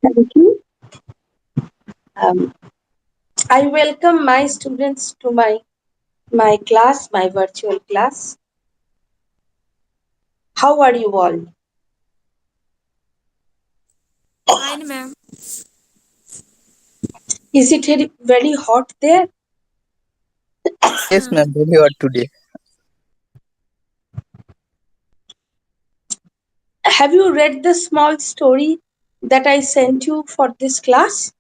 Thank you. Um, I welcome my students to my class, my virtual class. How are you all? Fine, ma'am. Is it very hot there? Yes, Yes, ma'am. ma'am. Very hot today. Have you read the small story that I sent you for this class?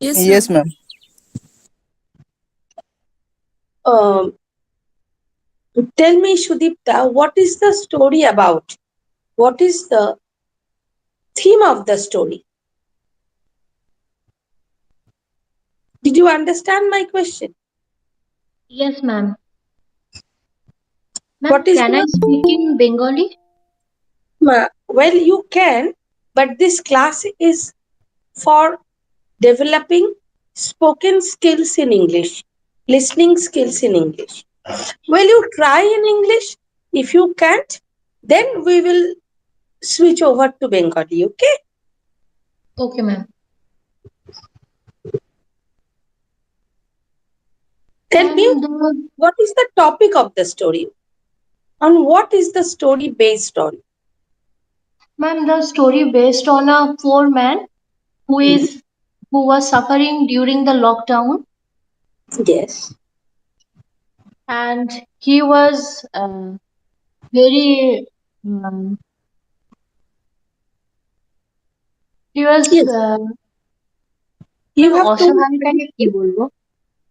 Yes, Yes, ma'am. ma'am. Um, Tell me, Shudipta, what is the story about? What is the theme of the story? Did you understand my question? Yes, ma'am. Ma'am, What is can I the speak in Bengali? well, you can, but this class is for developing spoken skills in English, listening skills in English. Will you try in English? If you can't, then we will switch over to Bengali, okay? Okay, ma'am. Tell me, Ma'am, the what is the topic of the story? And what is the story based on? the story based on a poor man who Hmm. is who was suffering during the lockdown, Yes. and he was very um, he was Yes. You ma'am have told অসহায়টাকে কি everything. বলবো?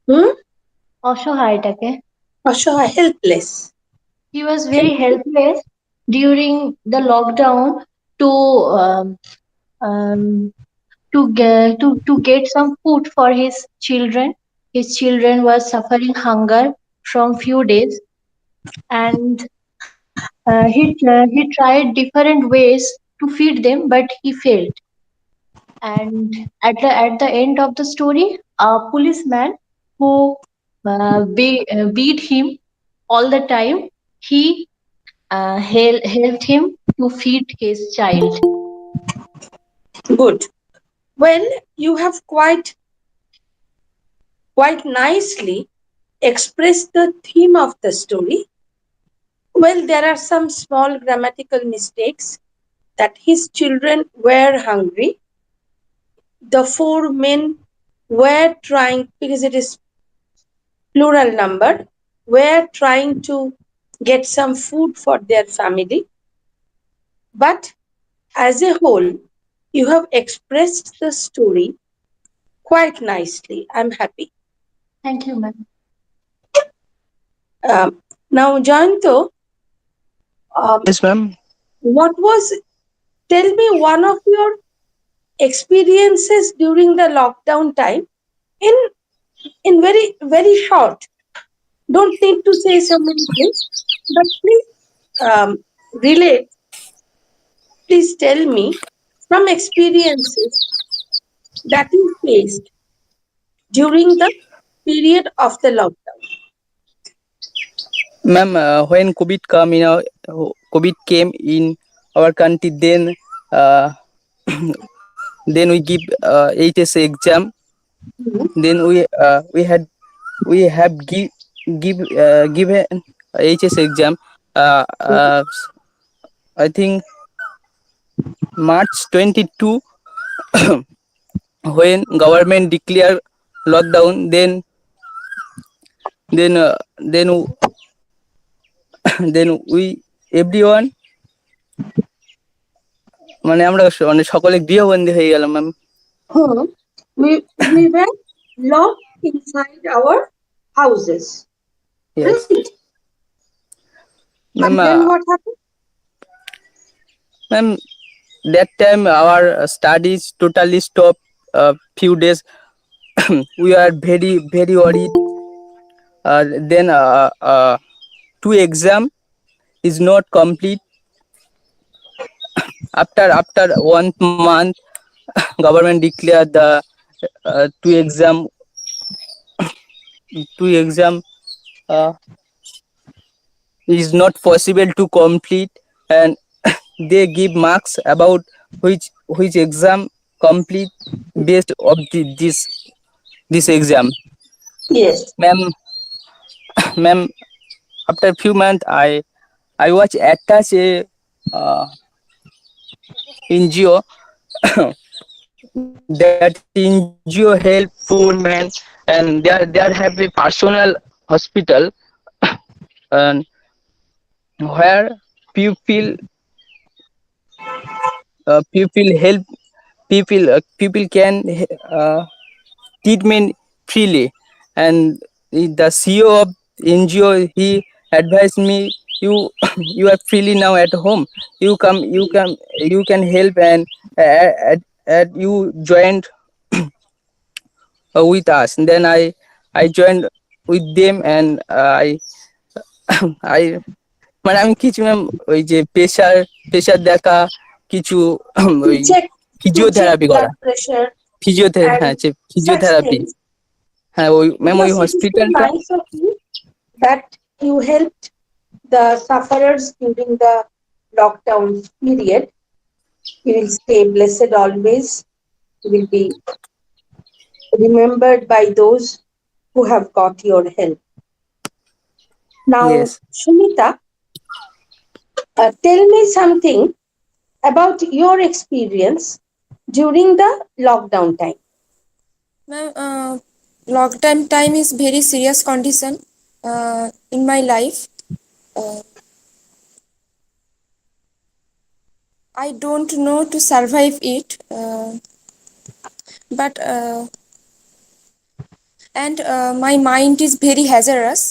Hmm? অসহায়টাকে Asha, helpless. he was very Helpless. helpless during the lockdown to um, um, to get some food for his children. His children were suffering hunger from few days, and he tried different ways to feed them, but he failed. And at the end of the story, a policeman who beat him all the time, he helped him to feed his child. Good. Well, you have quite nicely expressed the theme of the story. Well, there are some small grammatical mistakes that his children were hungry. The four men were trying, because it is plural number, were trying to get some food for their family. But as a whole, you have expressed the story quite nicely. I'm happy. Thank you, ma'am. Now, Jayanto, um, Yes, ma'am. what was, tell me one of your experiences during the lockdown time in very short. Don't need to say so many things, but please relate. Please tell me some experiences that you faced during the period of the lockdown. Ma'am, when COVID came in our country, uh, then we give HSC exam. Mhm. Then we have given HSC exam. Uh, uh, I think March 22 when government declare lockdown. Then then we everyone মানে আমরা মানে সকলে গৃহবন্দী হয়ে গেলাম ma'am. Hmm. We were locked inside our houses, Yes, right? Ma'am. And then what happened? Ma'am, that time our studies totally stopped. Few days we are very worried. Then two exam is not complete. After 1 month, government declared the two exam uh, is not possible to complete, and they give marks about which which exam complete based of this exam. Yes. Ma'am, ma'am, after few months, I was attached a NGO. That NGO help poor men, and there have a personal hospital, and where people people help people can uh, treatment freely, and the CEO of NGO, he advised me, you you are freely now at home, you can help, and you joined with us. And then I joined with them, and I মানে আমি কিছু ma'am ওই যে pressure pressure দেখা কিছু To ওই check to check physiotherapy blood করা, pressure physiotherapy, হ্যাঁ and such ফিজিওথেরাপি, things. হ্যাঁ ওই ম্যাম ওই Because it is so হসপিটালটা। nice of you that you helped the sufferers during the lockdown period. You will stay blessed always. You will be remembered by those who have got your help. Now, Yes. Sumita, tell me something about your experience during the lockdown time. Ma'am, lockdown time is very serious condition in my life. Uh, I don't know to survive it, but and my mind is very hazardous.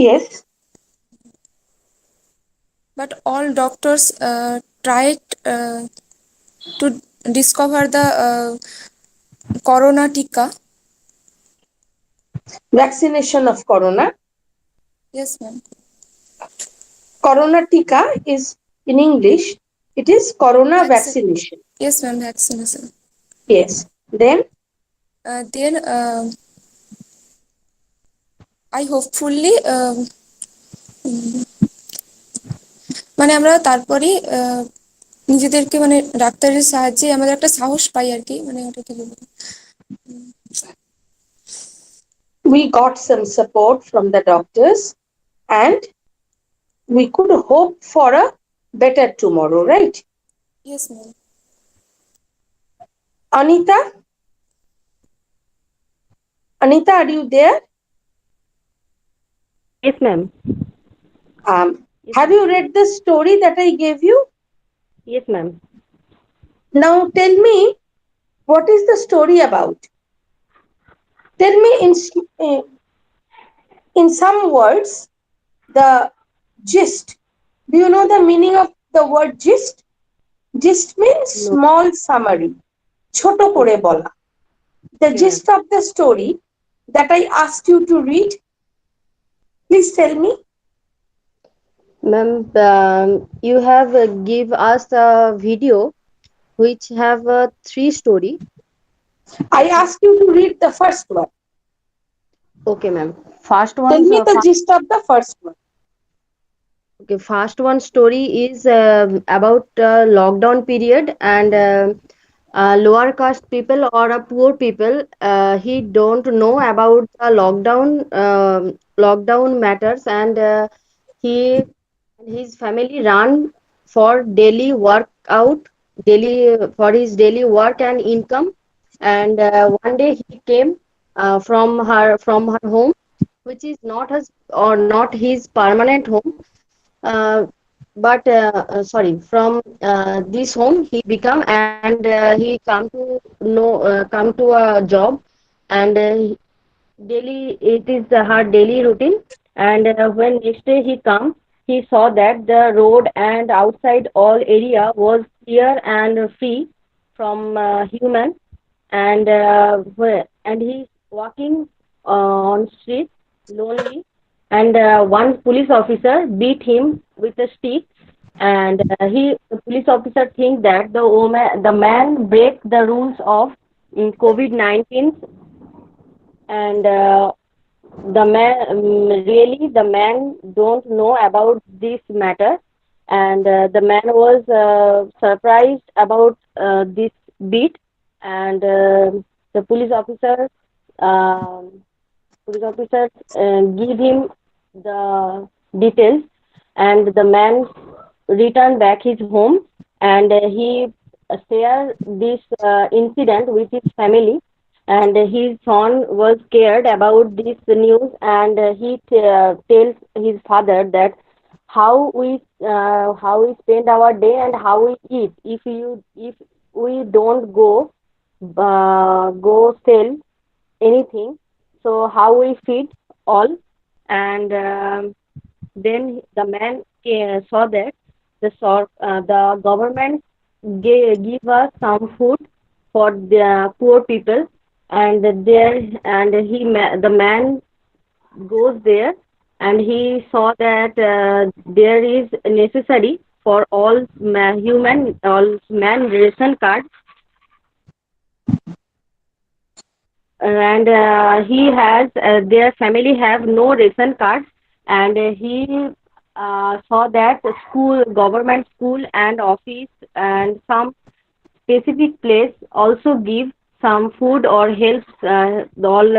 Yes, But all doctors tried to discover the corona tika. vaccination of corona. Yes, ma'am. Corona tika is in English. It is corona Vaccine. vaccination. Yes, ma'am. Vaccination. Yes. Then Then I hopefully মানে আমরা তারপরে নিজেদেরকে মানে ডাক্তারের সাহায্যে আমাদের একটা সাহস পাই আর কি, মানে ওটা কি বলবো, we got some support from the doctors and we could hope for a better tomorrow, right? Yes ma'am. Anita? Anita, are you there? Yes, ma'am. Have you read the story that I gave you? Yes, ma'am. Now tell me, what is the story about? Tell me in some words the gist. Do you know the meaning of the word gist? Gist means No. small summary. Choto kore bola. The Okay, gist of the story that I asked you to read. Please tell me. ma'am, you have give us a video which have three story. I asked you to read the first one. Okay, ma'am. First Tell one. me the gist of the first one. Okay, first one story is about lockdown period, and lower caste people or poor people. He don't know about the lockdown matters, and he and his family run for daily workout, daily for his daily work and income. And one day he came from her home, which is not his permanent home, uh, but sorry, from this home he become, and he come to a job, and daily it is her daily routine. And when next day he come, he saw that the road and outside all area was clear and free from human. And and he's walking on street lonely, and one police officer beat him with a stick. And the police officer think that the man break the rules of COVID-19. And the man really the man don't know about this matter, and the man was surprised about this beat, and the um police officer give him the details, and the man returned back his home, and he shared this incident with his family, and his son was scared about this news, and he tells his father that how we spend our day and how we eat if we don't go sell anything, so how we feed all, and then the man saw that the government give us some food for the poor people, and there and the man goes there, and he saw that there is necessary for all man ration card, and he has their family have no ration card, and he saw that government school and office and some specific place also give some food or helps all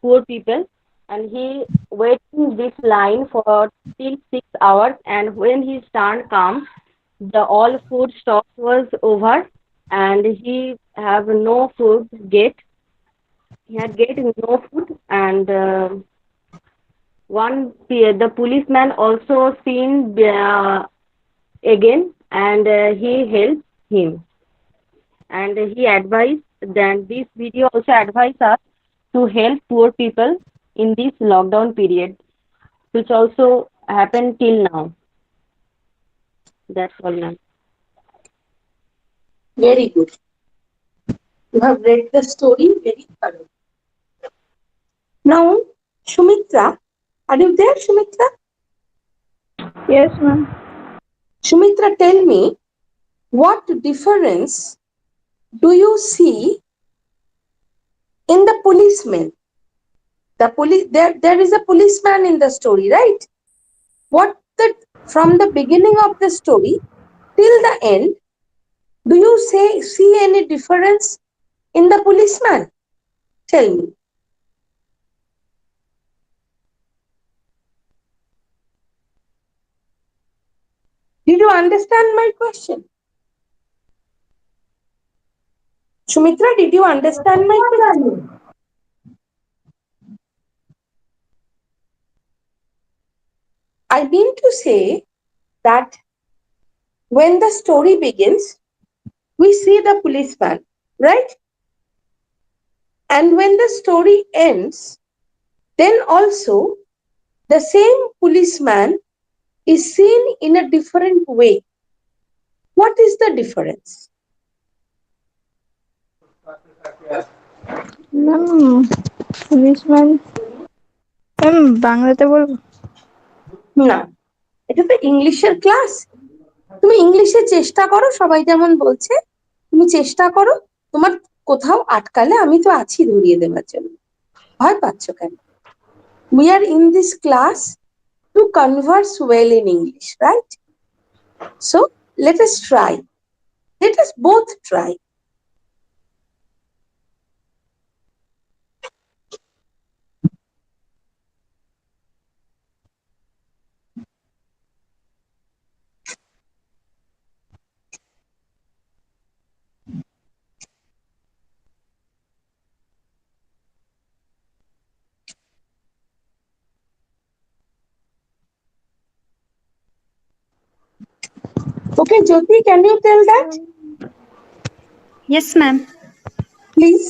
poor people, and he waiting this line for till 6 hours, and when his turn comes, the all food stocks was over, and he have no food get he had getting no food, and the policeman also seen again, and he helped him, and he advised. Then this video also advised us to help poor people in this lockdown period, which also happened till now. That's all, ma'am. Very good. You have read the story very thoroughly. Now, Shumitra, are you there, Shumitra? Yes, ma'am. Shumitra, tell me, what difference do you see in the policeman? There is a policeman in the story, right? From the beginning of the story till the end, do you see any difference in the policeman? Tell me. Did you understand my question? Shumitra, did you understand my question? I mean to say that when the story begins, we see the policeman, right? And when the story ends, then also the same policeman is seen in a different way. What is the difference? Ma'am policeman ma'am বাংলাতে বলবো? না, এটা তো ইংলিশের class. তুমি ইংলিশে চেষ্টা করো, সবাই যেমন বলছে তুমি চেষ্টা করো। তোমার কোথাও আটকালে আমি তো আছি ধরিয়ে দেওয়ার জন্য। ভয় পাচ্ছ কেন? We are in this class to converse well in English, right? So let us try. Let us both try. Okay, Jyoti, can you tell that? Yes, ma'am. Please.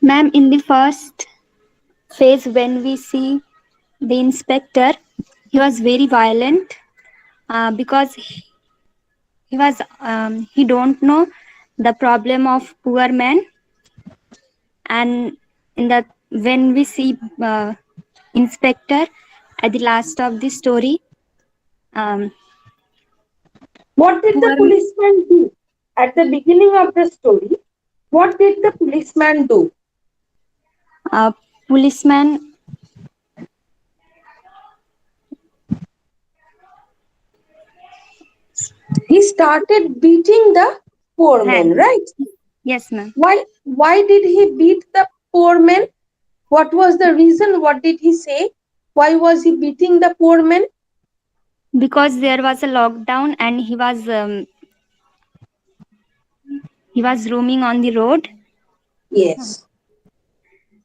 Ma'am, in the first phase, when we see the inspector, he was very violent because he don't know the problem of poor man, and in that when we see inspector at the last of the story, What did the policeman do? At the beginning of the story, what did the policeman do? A policeman. He started beating the poor Hand. men, right? Yes, ma'am. Why did he beat the poor men? What was the reason? What did he say? Why was he beating the poor men? Because there was a lockdown and he was roaming on the road. Yes.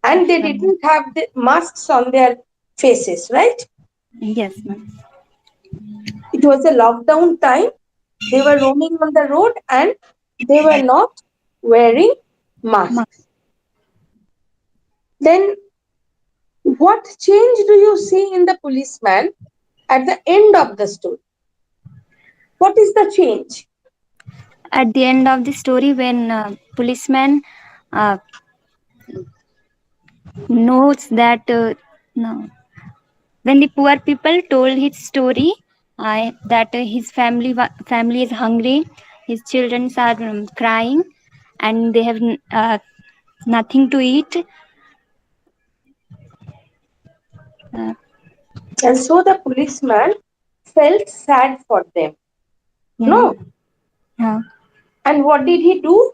And they didn't have the masks on their faces, right? Yes, ma'am. It was a lockdown time. They were roaming on the road and they were not wearing masks. Then what change do you see in the policeman at the end of the story? What is the change? At the end of the story, when policeman knows that no, when the poor people told his story, that his family is hungry, his children are crying, and they have nothing to eat. And so the policeman felt sad for them. No. And what did he do?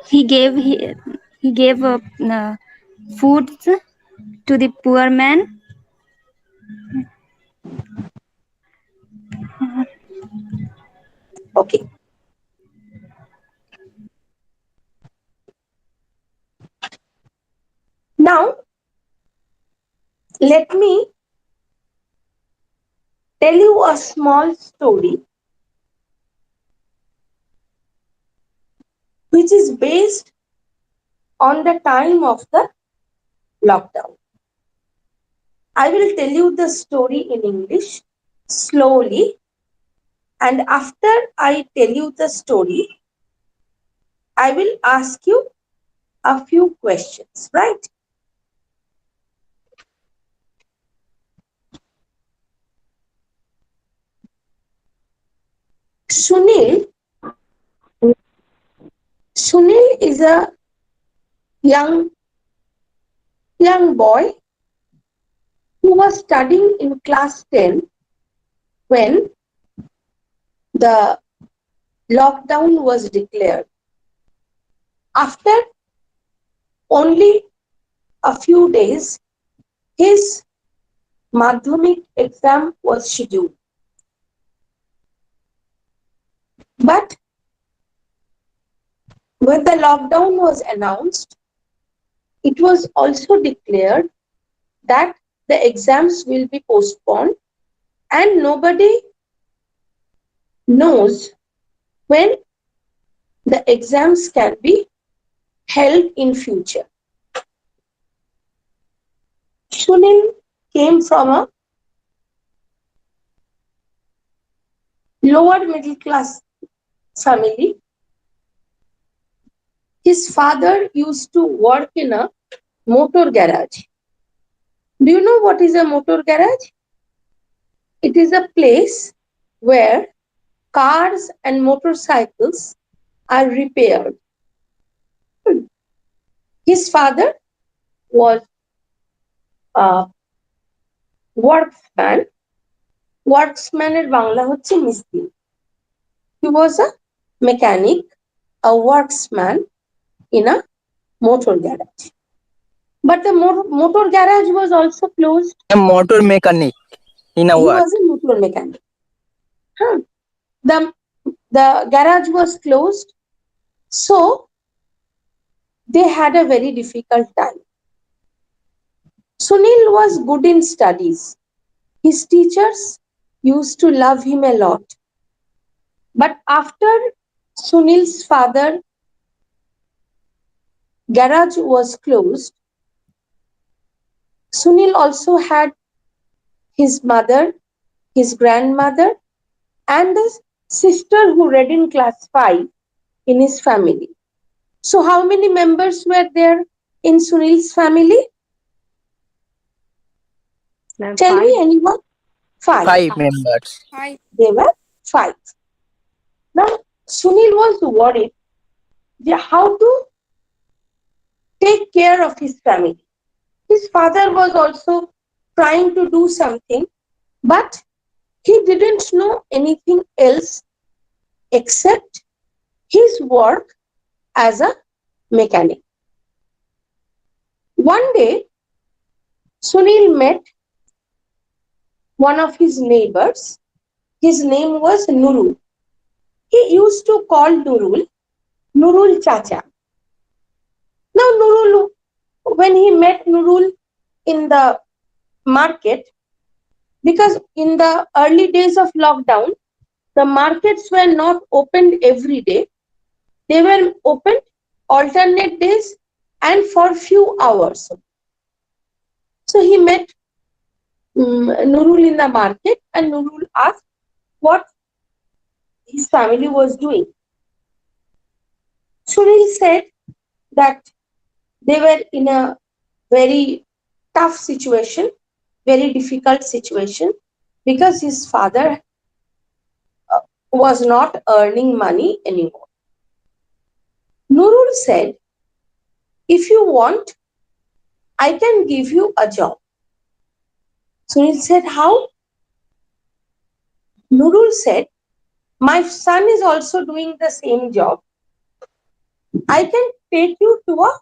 He gave foods to the poor man. Okay. Now, let me tell you a small story which is based on the time of the lockdown. I will tell you the story in English slowly, and after I tell you the story, I will ask you a few questions, right? Sunil is a young boy who was studying in class 10 when the lockdown was declared. After only a few days, his Madhyamik exam was scheduled. But when the lockdown was announced, it was also declared that the exams will be postponed and nobody knows when the exams can be held in future. Sunil came from a lower middle class family. His father used to work in a motor garage. Do you know what is a motor garage? It is a place where cars and motorcycles are repaired. His father was a worksman. Worksmaনের Bangla হচ্ছে মিস্ত্রি. He was a mechanic, a worksman in a motor garage. But the motor garage was also closed. A motor mechanic in a He what? was a motor mechanic. The garage was closed, so they had a very difficult time. Sunil was good in studies. His teachers used to love him a lot. But after Sunil's father garage was closed, Sunil also had his mother, his grandmother, and a sister who read in class 5 in his family. So how many members were there in Sunil's family? Tell me, anyone? 5. 5 members. They were 5. Now, Sunil was worried how to take care of his family. His father was also trying to do something, but he didn't know anything else except his work as a mechanic. One day, Sunil met one of his neighbors. His name was Nurul. He used to call Nurul Chacha. Now Nurul, when he met Nurul in the market, because in the early days of lockdown, the markets were not opened every day. They were opened alternate days and for few hours. So he met Nurul in the market, and Nurul asked what his family was doing. Sunil said that they were in a very tough situation, very difficult situation, because his father was not earning money anymore. Nurul said, if you want, I can give you a job. Sunil said, how? Nurul said, my son is also doing the same job. I can take you to a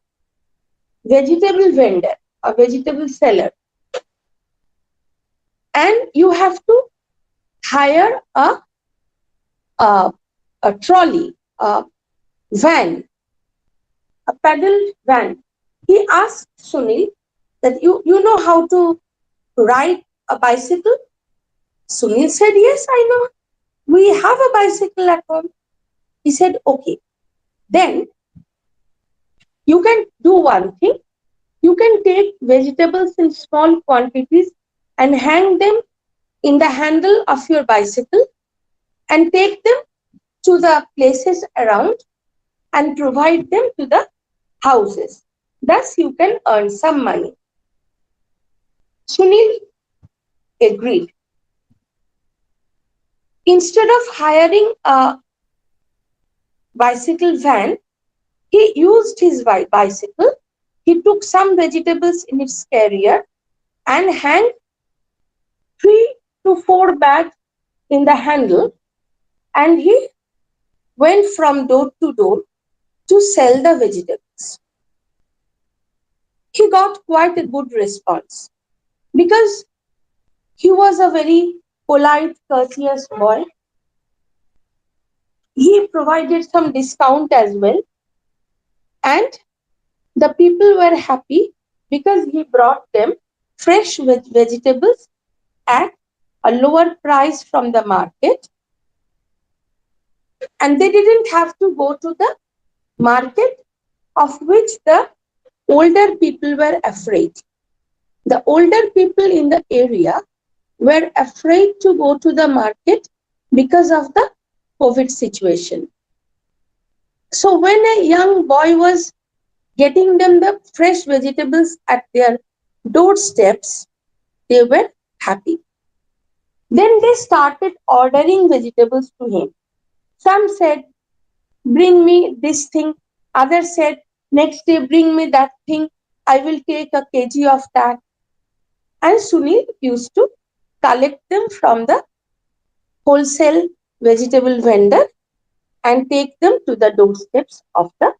vegetable vendor, a vegetable seller, and you have to hire a trolley, a van, a pedal van. He asked Sunil that you know how to ride a bicycle? Sunil said, yes, I know. We have a bicycle at home. He said, okay, then you can do one thing. You can take vegetables in small quantities and hang them in the handle of your bicycle and take them to the places around and provide them to the houses. Thus, you can earn some money. Sunil agreed. Instead of hiring a bicycle van, he used his bicycle. He took some vegetables in its carrier and hung 3 to 4 bags in the handle, and he went from door to door to sell the vegetables. He got quite a good response because he was a very polite, courteous boy. He provided some discount as well, and the people were happy because he brought them fresh vegetables at a lower price from the market, and they didn't have to go to the market, of which the older people were afraid. The older people in the area were afraid to go to the market because of the COVID situation. So when a young boy was getting them the fresh vegetables at their doorsteps, they were happy. Then they started ordering vegetables to him. Some said, bring me this thing. Others said, next day, bring me that thing. I will take a kg of that. And Sunil used to collect them from the wholesale vegetable vendor and take them to the doorsteps of the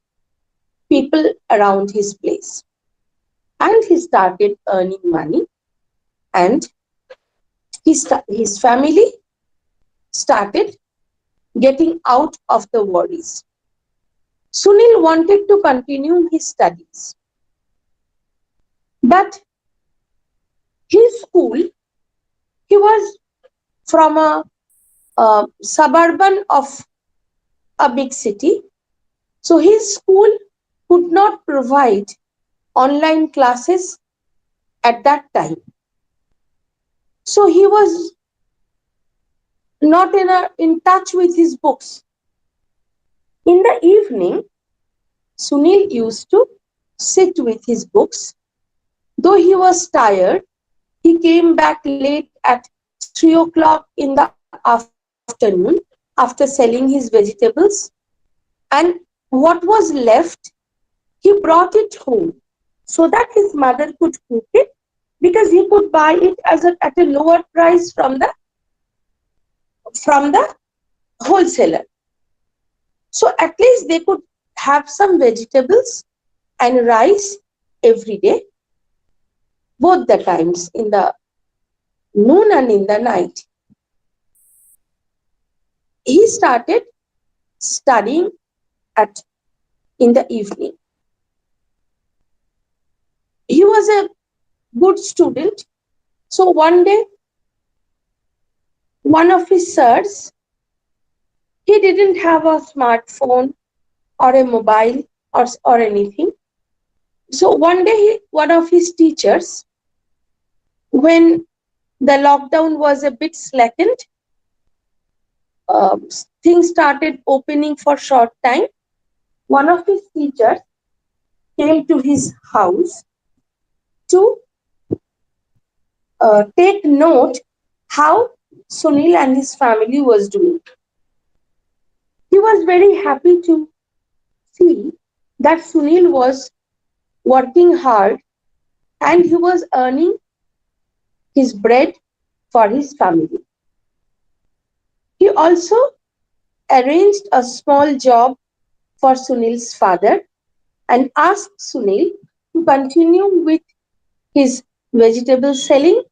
people around his place. And he started earning money, and his family started getting out of the worries. Sunil wanted to continue his studies, but his school, he was from a suburban of a big city, so his school could not provide online classes at that time. So he was not in touch with his books. In the evening, Sunil used to sit with his books. Though he was tired, he came back late at 3 o'clock in the afternoon after selling his vegetables. And what was left, he brought it home so that his mother could cook it, because he could buy it at a lower price from the wholesaler. So at least they could have some vegetables and rice every day, both the times, in the noon and in the night. He started studying in the evening. He was a good student. So one day, one of his sirs, he didn't have a smartphone or a mobile or anything. So one day, one of his teachers, when the lockdown was a bit slackened, things started opening for short time. One of his teachers came to his house to take note how Sunil and his family was doing. He was very happy to see that Sunil was working hard and he was earning his bread for his family. He also arranged a small job for Sunil's father and asked Sunil to continue with his vegetable selling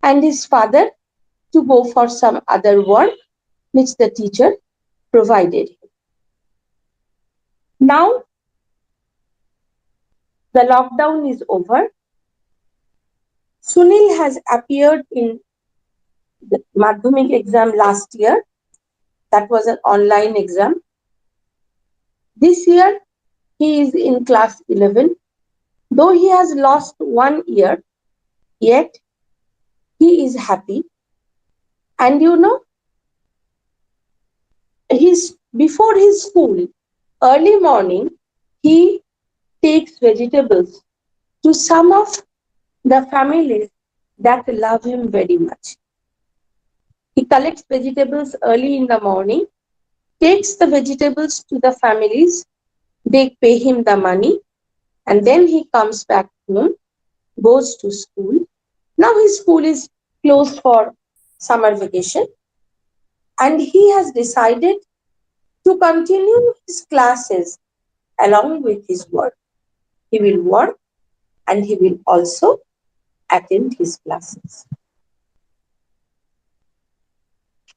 and his father to go for some other work which the teacher provided him. Now the lockdown is over. Sunil has appeared in the Madhyamik exam last year. That was an online exam. This year he is in class 11. Though he has lost 1 year, yet he is happy. And you know, before his school, early morning, he takes vegetables to some of the families that love him very much. He collects vegetables early in the morning, takes the vegetables to the families, they pay him the money, and then he comes back home, goes to school. Now his school is closed for summer vacation, and he has decided to continue his classes along with his work. He will work and he will also attend his classes.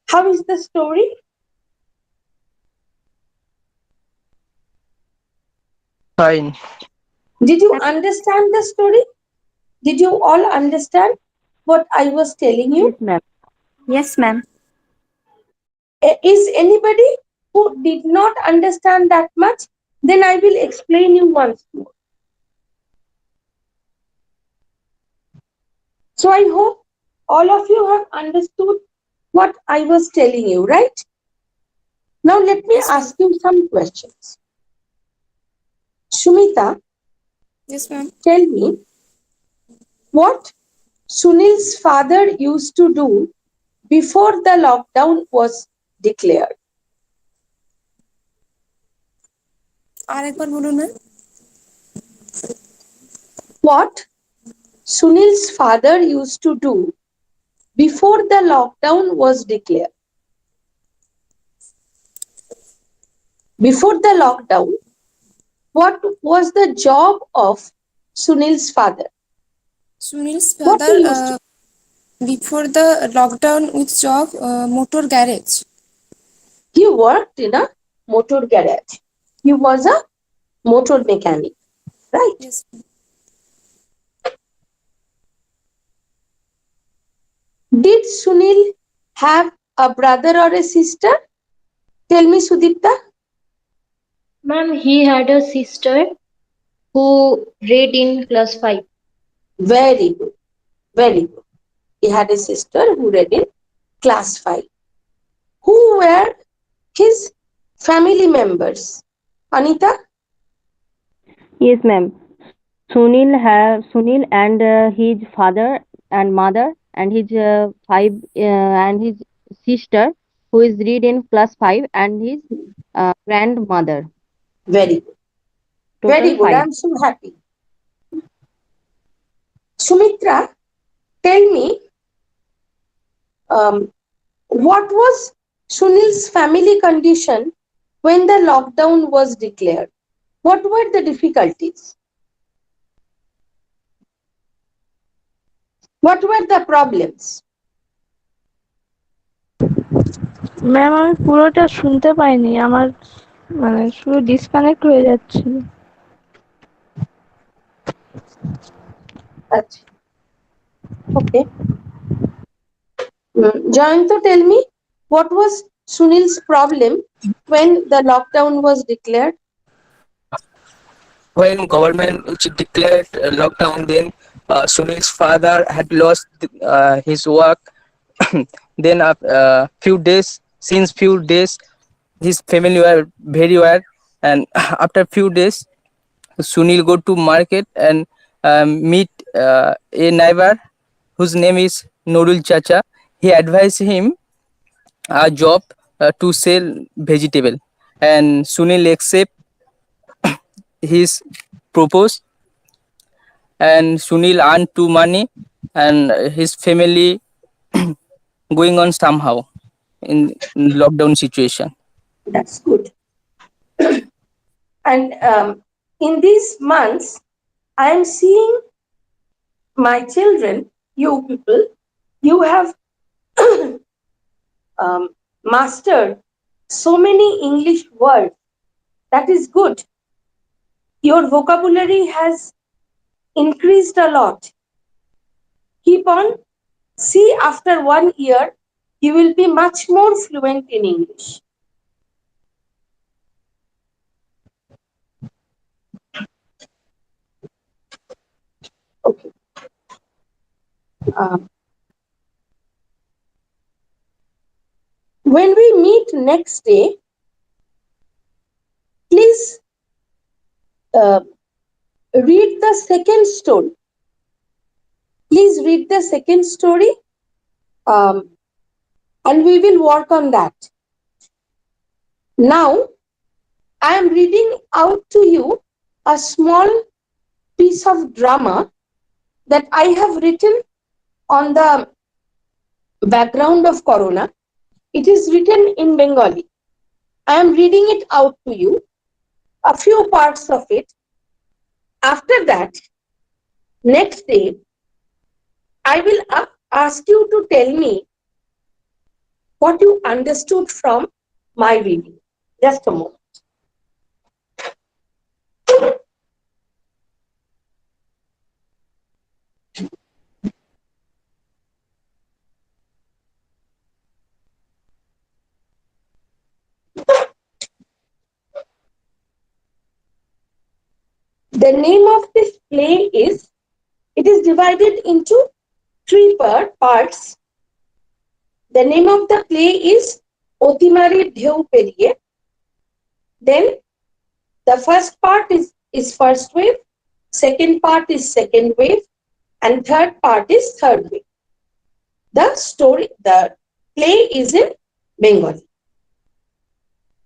How is the story? Fine. Did you understand the story? Did you all understand what I was telling you? Yes, ma'am. Yes, ma'am. Is anybody who did not understand that much? Then I will explain you once more. So I hope all of you have understood what I was telling you, right? Now let me Yes, ma'am. ask you some questions. Shumita, Yes, ma'am. tell me what Sunil's father used to do before the lockdown was declared. আরেকবার বলুন না। What Sunil's father used to do before the lockdown was declared. Before the lockdown, what was the job of Sunil's father? Sunil's What father he used to before the lockdown with job motor garage. He worked in a motor garage. He was a motor mechanic, right? Yes. Did Sunil have a brother or a sister? Tell me, Sudipta. Ma'am, he had a sister who read in class 5. Very good. Very good. He had a sister who read in class 5. Who were his family members? Anita? Yes, ma'am. Sunil and his father and mother and his and his sister who is read in class 5 and his grandmother. Very good. Very Total good. 5. I'm so happy. Sumitra, tell me, what was Sunil's family condition when the lockdown was declared? What were the difficulties? What were the problems? Ma'am আমি পুরোটা শুনতে পাইনি, আমার মানে শুধু disconnect হয়ে যাচ্ছিল। Achha. Okay. Jayanto, tell me, what was Sunil's problem when the lockdown was declared? When government declared lockdown, then Sunil's father had lost his work. Then since few days, his family were very well, and after few days, Sunil go to market and meet a neighbor whose name is Nurul Chacha. He advised him a job to sell vegetable, and Sunil accept his proposed, and Sunil earned 2 money, and his family going on somehow in lockdown situation. That's good. And in these months, I am seeing my children, you people, you have mastered so many English words. That is good. Your vocabulary has increased a lot. Keep on. See, after 1 year, you will be much more fluent in English. Okay. When we meet next day, please read the second story. Please read the second story, and we will work on that. Now, I am reading out to you a small piece of drama that I have written on the background of Corona. It is written in Bengali. I am reading it out to you, a few parts of it. After that, next day, I will ask you to tell me what you understood from my reading. Just a moment. The name of this play is, it is divided into 3 parts. The name of the play is Otimari Dheu Periye. Then the first part is first wave, second part is second wave, and third part is third wave. The play is in Bengali.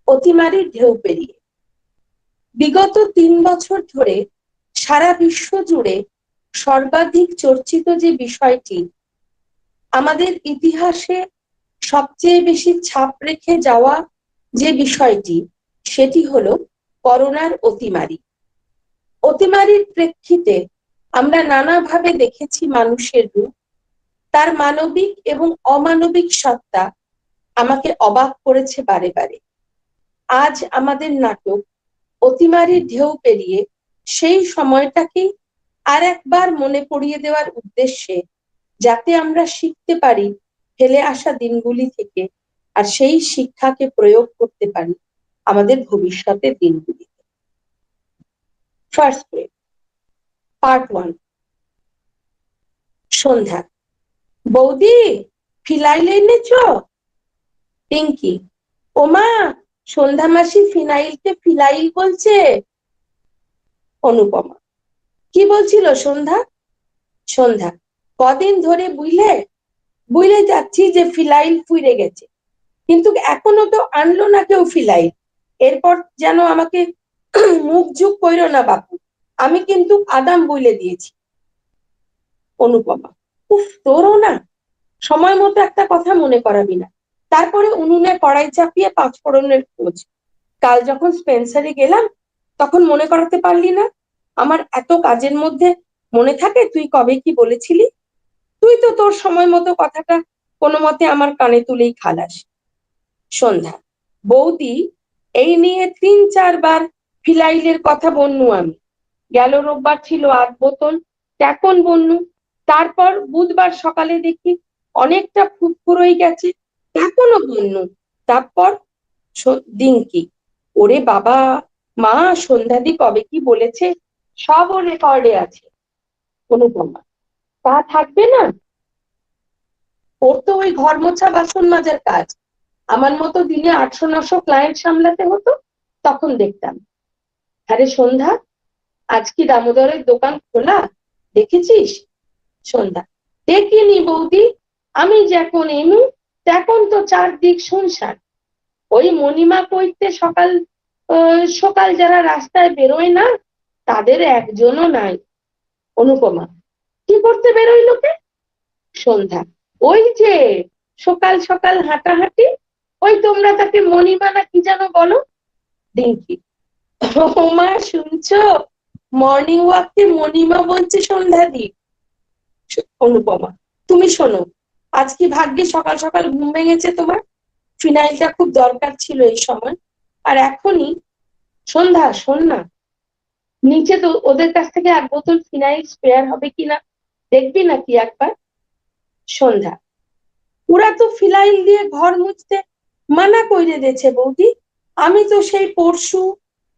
Otimari Dheu Periye. বিগত 3 বছর ধরে সারা বিশ্ব জুড়ে সর্বাধিক চর্চিত যে বিষয়টি, আমাদের ইতিহাসে সবচেয়ে বেশি ছাপ রেখে যাওয়া যে বিষয়টি, সেটি হলো করোনার অতিমারি। অতিমারির প্রেক্ষিতে আমরা নানাভাবে দেখেছি মানুষের রূপ, তার মানবিক এবং অমানবিক সত্তা আমাকে অবাক করেছে বারে বারে। আজ আমাদের নাটক অতিমারির ঢেউ পেরিয়ে সেই সময়টাকেই আর একবার মনে পড়িয়ে দেওয়ার উদ্দেশ্যে, যাতে আমরা শিখতে পারি ফেলে আসা দিনগুলি থেকে, আর সেই শিক্ষাকে প্রয়োগ করতে পারি আমাদের ভবিষ্যতের দিনগুলিতে। First wave, part 1। সন্ধ্যা। বৌদি, ফিনাইল এনেছ? পিঙ্কি, ওমা, সন্ধ্যা মাসি ফিনাইলকে ফিনাইল বলছে। অনুপমা, কি বলছিল সন্ধ্যা? সন্ধ্যা, কদিন ধরে বুঝলে যাচ্ছি যে ফিনাইল ফুইরে গেছে, কিন্তু এখনো তো আনলো না কেউ ফিনাইল। এরপর যেন আমাকে মুখ ঝুঁক কইরো না বাপু, আমি কিন্তু আদাম বলে দিয়েছি। অনুপমা, উফ, তোরও না সময় মতো একটা কথা মনে করাবি না। তারপরে উনুনে কড়াই চাপিয়ে পাঁচফোড়নের খোঁজ। কাল যখন স্পেন্সারে গেলাম তখন মনে করাতে পারলি না? আমার এত কাজের মধ্যে মনে থাকে তুই কবে কি বলেছিলি? তুই তো তোর সময় মতো কথাটা কোনো মতে আমার কানে তুলেই খালাস। সন্ধ্যা, বৌদি, এই নিয়ে ৩-৪ বার ফিলাইলের কথা বলনু আমি। গেল রোববার ছিল ৮ বোতল, এখন বলনু। তারপর বুধবার সকালে দেখি অনেকটা ফুরফুরোই গেছে, এখনো বলনু। তারপর দিনকি, ওরে বাবা, মা সন্ধ্যাদি কবে কি বলেছে সব ওর রেকর্ডে আছে। অনুপমা, তা থাকবে না? ওর তো ওই ঘর মোছা বাসন মাজার কাজ। আমার মতো দিনে ৮০০-৯০০ ক্লায়েন্ট সামলাতে হতো, তখন দেখতাম। আরে সন্ধ্যা, আজ কি দামোদরের দোকান খোলা দেখেছিস? সন্ধ্যা, দেখিনি বৌদি, আমি যখন এনু তখন তো চারদিক শুনশান। ওই মণিমা কইতে সকাল সকাল যারা রাস্তায় বেরোয় না তাদের একজনও নাই। অনুপমা, কি করতে বেরোয় লোকে? সন্ধ্যা, ওই যে সকাল সকাল হাঁটাহাঁটি, ওই তোমরা তাকে মণিমা না কি যেন বলো। ডিঙ্কি, ও মা, শুনছো? মর্নিং ওয়াককে মণিমা বলছে সন্ধ্যাদি। অনুপমা, তুমি শোনো, আজ কি ভাগ্যে সকাল সকাল ঘুম ভেঙেছে তোমার? ফিনাইলটা খুব দরকার ছিল এই সময়। আর এখনই। সন্ধ্যা, শোন না, নিচে তো ওদের কাছ থেকে ১ বোতল ফিনাইল স্পেয়ার হবে কিনা দেখবি নাকি একবার? সন্ধ্যা, ওরা তো ফিনাইল দিয়ে ঘর মুছতে মানা কইরে দিয়েছে বৌদি। আমি তো সেই পরশু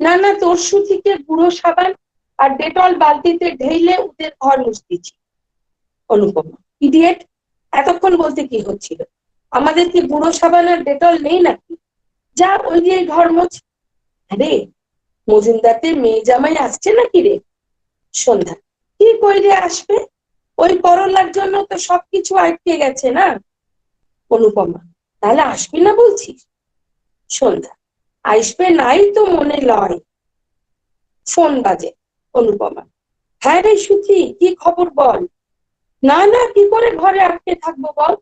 নানা তরশু থেকে গুঁড়ো সাবান আর ডেটল বালতিতে ঢেলে ওদের ঘর মুছতেছি। অনুপমা, ইডিয়েট, এতক্ষণ বলতে কি হচ্ছিল? আমাদের কি গুঁড়ো সাবান আর ডেটল নেই নাকি? যা ওই দিয়ে ঘর মোছ। আরে মজুমদারদের মেয়ে জামাই আসছে নাকি রে? সন্ধ্যা, কি কইরে আসবে? ওই করলার জন্য তো সবকিছু আটকে গেছে না। অনুপমা, তাহলে আসবি না বলছিস? সন্ধ্যা, আসবে নাই তো মনে লয়। ফোন বাজে। অনুপমা, হ্যাঁ রে সুচি, কি খবর বল? না না, কি করে ঘরে আটকে থাকবো বল?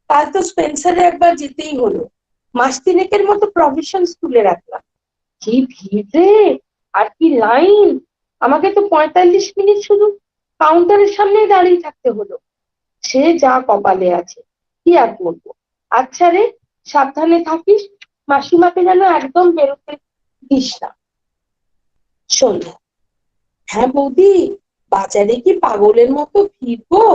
কাল তো স্পেন্সারে একবার যেতেই হলো। মাস ৩ মতো প্রভিশন স্কুলে রাখলাম। কি ভিড় রে, আর কি লাইন! আমাকে তো ৪৫ মিনিট শুধু কাউন্টারের সামনে দাঁড়িয়ে থাকতে হলো। সে যা কপালে আছে, কি আর বলবো। আচ্ছা রে, সাবধানে থাকিস, মাসিমাকে যেন একদম বেরোতে দিস না। সন্ধ্যা, হ্যাঁ বৌদি, বাজারে কি পাগলের মতো ভিড় গো।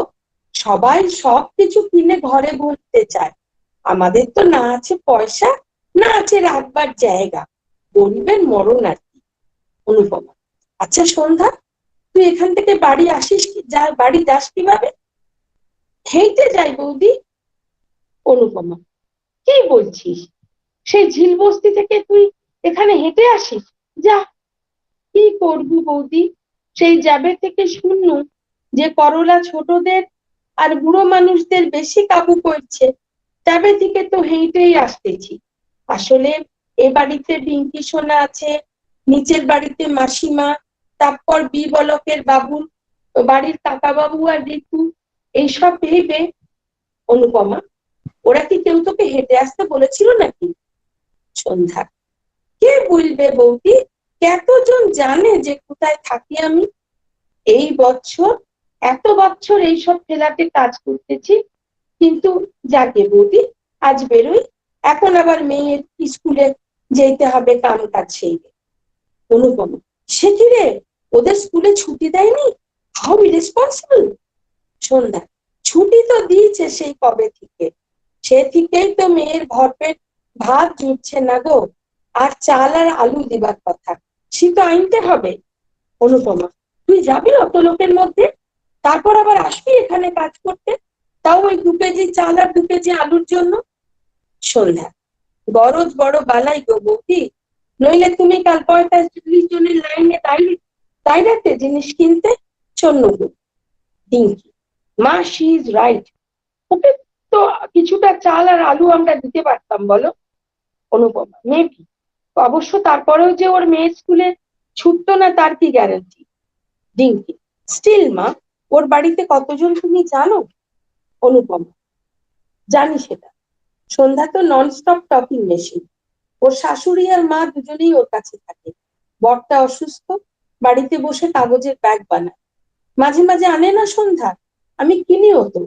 সবাই সবকিছু কিনে ঘরে ভরতে চায়। আমাদের তো না আছে পয়সা, না আছে রাখবার জায়গা। গরিবের মরণ আর কি। অনুপমা, আচ্ছা সন্ধ্যা, তুই এখান থেকে বাড়ি আসিস কি, বাড়ি যাস কিভাবে? হেঁটে যাই বৌদি। অনুপমা, কি বলছিস? সেই ঝিল বস্তি থেকে তুই এখানে হেঁটে আসিস? যা, কি করবি বৌদি, সেই যাবে থেকে শুনলু যে করলা ছোটদের আর বুড়ো মানুষদের বেশি কাবু করছে, তবে থেকে তো হেঁটেই আসতেছি। আসলে এ বাড়িতে ডিঙ্কি সোনা আছে, নিচের বাড়িতে মাসিমা, তারপর বি বলকের বাবু, বাড়ির কাকা বাবু আর ঋতু, এইসব ভেবে। অনুপমা, ওরা কি কেউ তোকে হেঁটে আসতে বলেছিল নাকি? সন্ধ্যা, কে বলবে বৌদি, কতজন জানে যে কোথায় থাকি আমি? এই বছর, এত বছর এইসব ফ্ল্যাটে কাজ করতেছি, কিন্তু যাকে বৌদি, আজ বেরোই, এখন আবার মেয়ের স্কুলে যেতে হবে, কাম কাজ সেই। অনুপমা, সে কি রে, ওদের স্কুলে ছুটি দেয়নি? How irresponsible. সন্ধ্যা, ছুটি তো দিয়েছে সেই কবে থেকে। সে থেকেই তো মেয়ের ভরপেট ভাত জুটছে না গো। আর চাল আর আলু দিবার কথা, সে তো আনতে হবে। অনুপমা, তুই যাবি অত লোকের মধ্যে, তারপর আবার আসবি এখানে কাজ করতে, তাও ওই ২ কেজি চাল আর ২ কেজি আলুর জন্য? সন্ধ্যা, গরজ বড় বালাই গো বৌদি, নইলে তুমি কাল ৪৫ জনের লাইনে দাঁড়াতে জিনিস কিনতে। চন্নু, ডিঙ্কি, মা, শি ইজ রাইট, ওকে তো কিছুটা চাল আর আলু আমরা দিতে পারতাম বলো। অনুপমা, মেবি, অবশ্য তারপরেও যে ওর মেয়ের স্কুলে ছুটতো না তার কি গ্যারান্টি? ডিঙ্কি: স্টিল মা, ওর বাড়িতে কতজন তুমি জানো? অনুপমা: জানি সেটা। সন্ধ্যা তো নন স্টপ টকিং মেশিন। ওর শাশুড়ি আর মা দুজনেই ওর কাছে থাকে। বরটা অসুস্থ, বাড়িতে বসে কাগজের ব্যাগ বানায়। মাঝে মাঝে আনে না সন্ধ্যা, আমি কিনিও তো।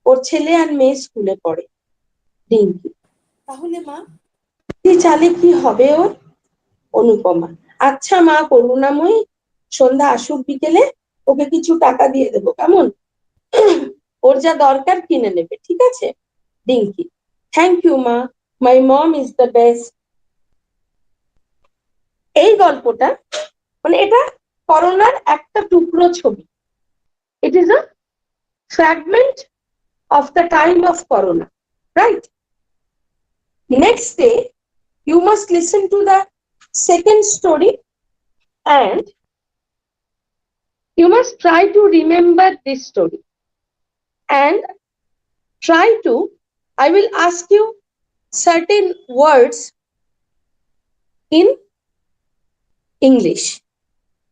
ওর ছেলে আর মেয়ে স্কুলে পড়ে। ডিঙ্কি: তাহলে মা, চালে কি হবে ওর? অনুপমা: আচ্ছা মা করুণাময়ী, সন্ধ্যা আসুক বিকেলে, ওকে কিছু টাকা দিয়ে দেবো, কেমন? ওর যা দরকার কিনে নেবে, ঠিক আছে? ডিঙ্কি: থ্যাংক ইউ মা, মাই মম ইজ দ্য বেস্ট। এই গল্পটা মানে এটা করোনার একটা টুকরো ছবি। It is a fragment of the time of corona, right? Next day you must listen to the second story and you must try to remember this story and try to, I will ask you certain words in English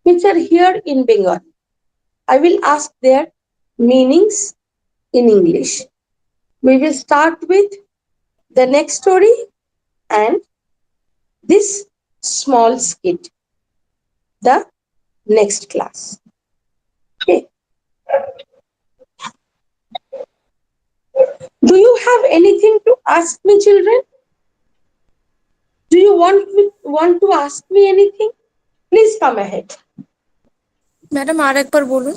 which are here in Bengal. I will ask their meanings in English. We will start with the next story and this small skit, the next class. Okay. Do you have anything to ask me, children? Do you want to ask me anything? Please come ahead. Madam আর একবার বলুন।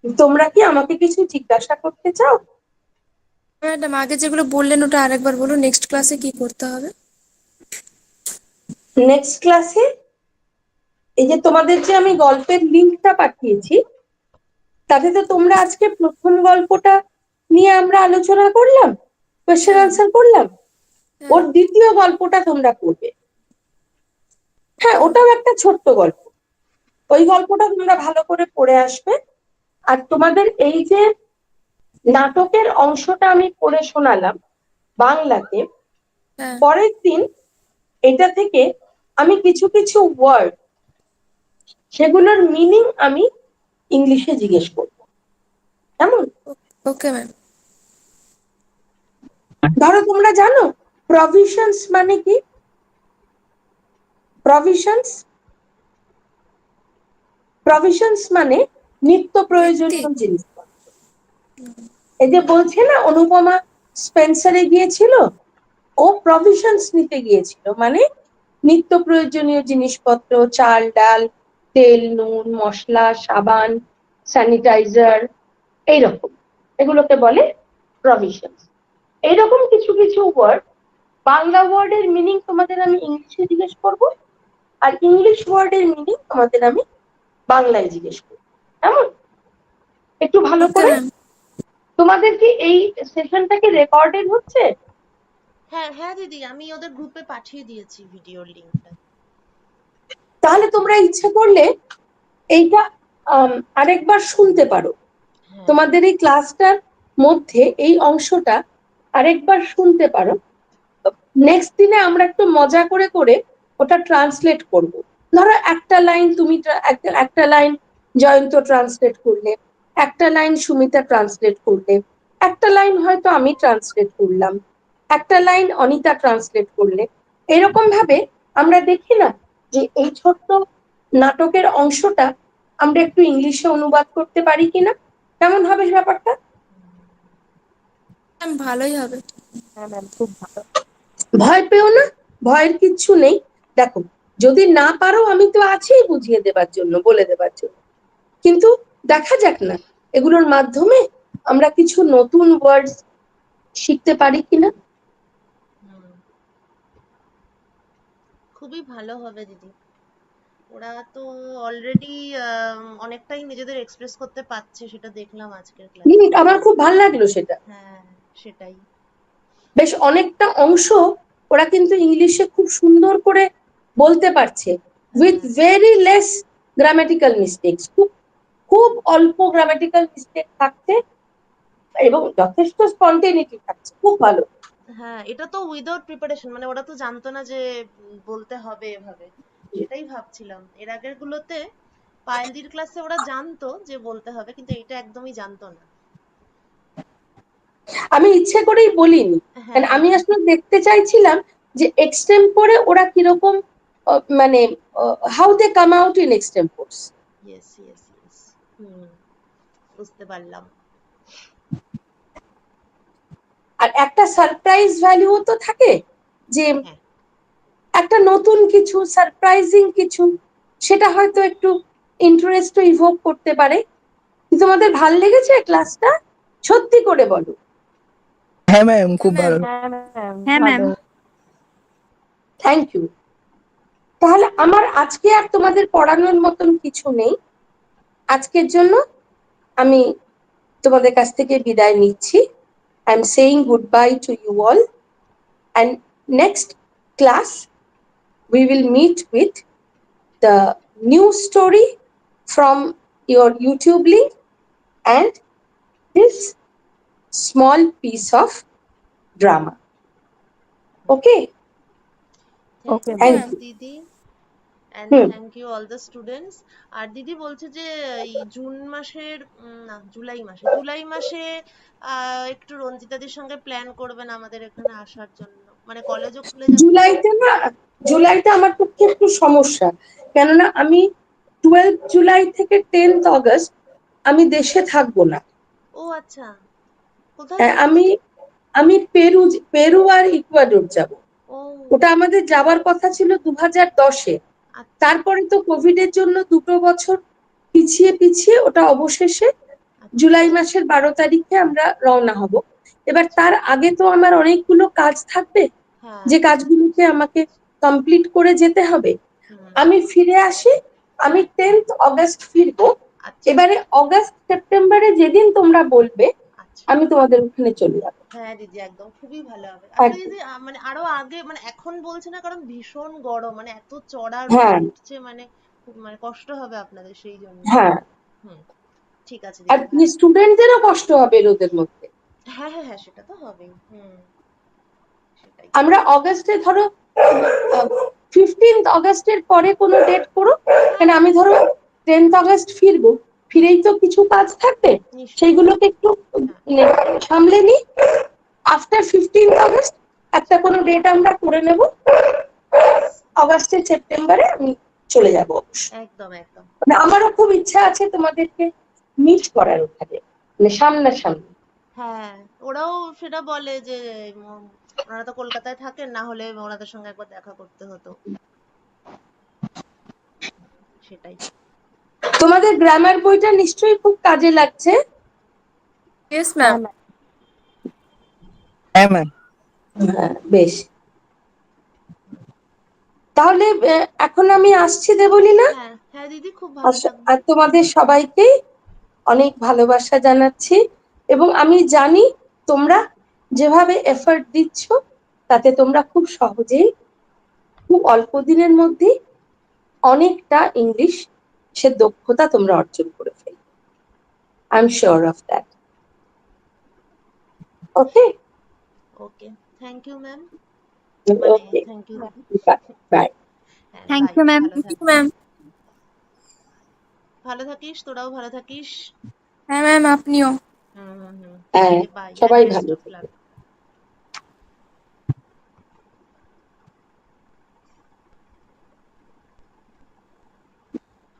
তোমরা কি আমাকে কিছু জিজ্ঞাসা করতে চাও? ম্যাডাম আগে যেগুলো বললেন ওটা আরেকবার বলুন, নেক্সট ক্লাসে কি করতে হবে? নেক্সট ক্লাসে এই যে তোমাদের যে আমি গল্পের লিংকটা পাঠিয়েছি, তাতে তো তোমরা আজকে প্রথম গল্পটা নিয়ে আমরা আলোচনা করলাম, কোয়েশ্চেন আনসার করলাম। ওর দ্বিতীয় গল্পটা তোমরা পড়বে। হ্যাঁ, ওটাও একটা ছোট্ট গল্প। ওই গল্পটা তোমরা ভালো করে পড়ে আসবে। আর তোমাদের এই যে নাটকের অংশটা আমি পড়ে শোনালাম বাংলাতে, পরের দিন এটা থেকে আমি কিছু কিছু ওয়ার্ড, সেগুলোর মিনিং আমি ইংলিশে জিজ্ঞেস করব, কেমন? Okay ma'am. ধরো তোমরা জানো প্রভিশনস মানে কি? প্রভিশনস মানে নিত্য প্রয়োজনীয় জিনিসপত্র। এই যে বলছে না অনুপমা স্পেন্সারে গিয়েছিল, ও প্রভিশনস নিতে গিয়েছিল, মানে নিত্য প্রয়োজনীয় জিনিসপত্র, চাল ডাল তেল নুন মশলা সাবান স্যানিটাইজার, এইরকম, এগুলোকে বলে প্রভিশনস। এইরকম কিছু কিছু ওয়ার্ড, বাংলা ওয়ার্ডের মিনিং তোমাদের আমি ইংলিশে জিজ্ঞেস করব, আর ইংলিশ ওয়ার্ডের মিনিং তোমাদের আমি বাংলায় জিজ্ঞেস করব, কেমন? একটু ভালো করে। তোমাদের কি এই সেশনটাকে রেকর্ডেড হচ্ছে? হ্যাঁ হ্যাঁ দিদি, আমি ওদের গ্রুপে পাঠিয়ে দিয়েছি ভিডিওর লিংকটা। তাহলে তোমরা ইচ্ছে করলে এইটা আরেকবার শুনতে পারো। তোমাদের এই ক্লাসটার মধ্যে এই অংশটা আরেকবার শুনতে পারো। নেক্সট দিনে আমরা একটু মজা করে করে ওটা ট্রান্সলেট করব। ধরো একটা লাইন তুমি একটা লাইন জয়ন্ত ট্রান্সলেট করলে, একটা লাইন সুমিতা ট্রান্সলেট করলে, একটা লাইন হয়তো আমি ট্রান্সলেট করলাম, একটা লাইন অনিতা ট্রান্সলেট করলে। এরকম ভাবে আমরা দেখি না যে এই ছোট্ট নাটকের অংশটা আমরা একটু ইংলিশে অনুবাদ করতে পারি কিনা, কেমন হবে ব্যাপারটা? ভালোই হবে। হ্যাঁ ম্যাম, খুব ভালো। ভয় পেও না, ভয়ের কিচ্ছু নেই। দেখো, যদি না পারো আমি তো আছি বুঝিয়ে দেবার জন্য, বলে দেবার জন্য। কিন্তু দেখা যাক না এগুলোর মাধ্যমে আমরা কিছু নতুন ওয়ার্ডস শিখতে পারি কিনা। খুবই ভালো হবে দিদি। ওরা তো অলরেডি অনেকটাই নিজেদের এক্সপ্রেস করতে পারছে, সেটা দেখলাম আজকের ক্লাসে। আমার খুব ভালো লাগলো সেটা। হ্যাঁ সেটাই। বেশ অনেকটা অংশ ওরা কিন্তু ইংলিশে খুব সুন্দর করে বলতে পারছে, with very less grammatical mistakes. খুব খুব অল্প গ্রামাটিক্যাল মিস্টেক থাকছে এবং যথেষ্ট স্পন্টেনিটি থাকছে, খুব ভালো। হ্যাঁ, এটা তো উইদাউট প্রিপারেশন, মানে ওরা তো জানতো না যে বলতে হবে এভাবে, সেটাই ভাবছিলাম এর আগের গুলোতে পায়েলদির ক্লাসে ওরা জানতো যে বলতে হবে, কিন্তু এটা একদমই জানতো না। আমি ইচ্ছে করেই বলিনি, কারণ হ্যাঁ, আমি আসলে দেখতে চাইছিলাম যে এক্সটেম্পোরে ওরা কিরকম মানে how they come out in extempores. Yes yes yes, বুঝতে পারলাম। আর একটা সারপ্রাইজ ভ্যালুও তো থাকে, যে হ্যাঁ, একটা নতুন কিছু, সারপ্রাইজিং কিছু, সেটা হয়তো একটু ইন্টারেস্ট ইভোক করতে পারে। তোমাদের ভাল লেগেছে ক্লাসটা? সত্যি করে বলো। হ্যাঁ ম্যাম, খুব ভালো। হ্যাঁ ম্যাম, হ্যাঁ ম্যাম। ভালো। Thank you. তাহলে আমার আজকে আর তোমাদের পড়ানোর মতন কিছু নেই। আজকের জন্য আমি তোমাদের কাছ থেকে বিদায় নিচ্ছি। I am saying goodbye to you all, and next class we will meet with the new story from your YouTube link and this small piece of drama. Okay? Thank okay you Thank ma'am. Ma'am, you. দিদি, and hmm. Thank you all the students. আর দিদি বলছে যে এই June মাসের না জুলাই মাসে একটু রঞ্জিতাদির সঙ্গে প্ল্যান করবেন আমাদের এখানে আসার জন্য, মানে কলেজও খুলে যাবে তো। জুলাইতে আমার পক্ষে একটু সমস্যা, কেননা আমি 12 জুলাই থেকে 10 অগস্ট আমি দেশে থাকবো না। ও আচ্ছা, কোথায় যাবেন? আমি আমি পেরু আর ইকুয়াডোর যাব। ও ওটা আমাদের যাবার কথা ছিল 2010-এ। আচ্ছা তারপরে তো কোভিড এর জন্য 2 বছর পিছিয়ে পিছিয়ে ওটা অবশেষে আচ্ছা জুলাই মাসের 12 তারিখে আমরা রওনা হব। এবার আচ্ছা। তার আগে তো আমার অনেকগুলো কাজ থাকবে, হ্যাঁ যে কাজগুলোকে আমাকে কমপ্লিট করে যেতে হবে। হুম, আমি ফিরে আসি, আমি 10 অগস্ট ফিরবো। আচ্ছা এবারে অগস্ট সেপ্টেম্বরে যেদিন তোমরা বলবে আচ্ছা। আমি তোমাদের ওখানে চলে যাবো। হ্যাঁ দিদি, একদম খুবই ভালো হবে আসলে একদম। দিদি। মানে আরো আগে, মানে এখন বলছে না, কারণ ভীষণ গরম, মানে এত চড়া রোদ হ্যাঁ উঠছে, মানে খুব মানে কষ্ট হবে আপনাদের সেই জন্য। হ্যাঁ, হুম, ঠিক আছে আর দিদি, ভালো। স্টুডেন্টদেরও কষ্ট হবে রোদের মধ্যে। হ্যাঁ হ্যাঁ হ্যাঁ, সেটা তো হবেই। সেটাই। আমরা অগস্টে ধরো 15 অগস্টের পরে কোনো ডেট করো, হ্যাঁ কারণ আমি হ্যাঁ, ধরো 10 অগস্ট ফিরবো, হুম, ফিরেই তো কিছু কাজ থাকবে, নিশ্চয়ই। সেইগুলোকে একটু হ্যাঁ, সামলে নি। আফটার 15 অগস্ট একটা কোনো ডেট আমরা করে নেব, অগস্টে সেপ্টেম্বরে আমি চলে যাব অবশ্য। একদম একদম। মানে আমারও খুব ইচ্ছা আছে তোমাদেরকে মিট করার ওখানে, মানে সামনাসামনি। হ্যাঁ, ওরাও সেটা বলে যে ওনারা তো কলকাতায় থাকেন, না হলে ওনাদের সঙ্গে একবার দেখা করতে হতো। সেটাই। তোমাদের গ্রামার বইটা নিশ্চয়ই খুব কাজে লাগছে। ইয়েস হ্যাঁ ম্যাম। ম্যাম। হ্যাঁ ম্যাম। হ্যাঁ, বেশ। তাহলে এখন আমি আসছি দেবলীনা। হ্যাঁ হ্যাঁ দিদি, খুব ভালো থাকবেন। আর তোমাদের সবাইকেই অনেক ভালোবাসা জানাচ্ছি, এবং আমি জানি তোমরা যেভাবে এফর্ট দিচ্ছ তাতে তোমরা খুব সহজেই, খুব অল্প দিনের মধ্যে অনেকটা ইংলিশ সে দক্ষতা তোমরা অর্জন করে ফেলবে। I am sure of that. Okay okay, thank you ma'am, মানে ওকে, থ্যাংক ইউ দিদি। বাই। হ্যাঁ, থ্যাংক বাই, ইউ ম্যাম। ভালো থাক। ম্যাম। ভালো থাকিস, তোরাও ভালো থাকিস। হ্যাঁ ম্যাম, আপনিও। হুম হুম হুম, হ্যাঁ, ওকে, বাই, অ্যান্ড সবাই বেস্ট ভালো অফ থেকো। লাক।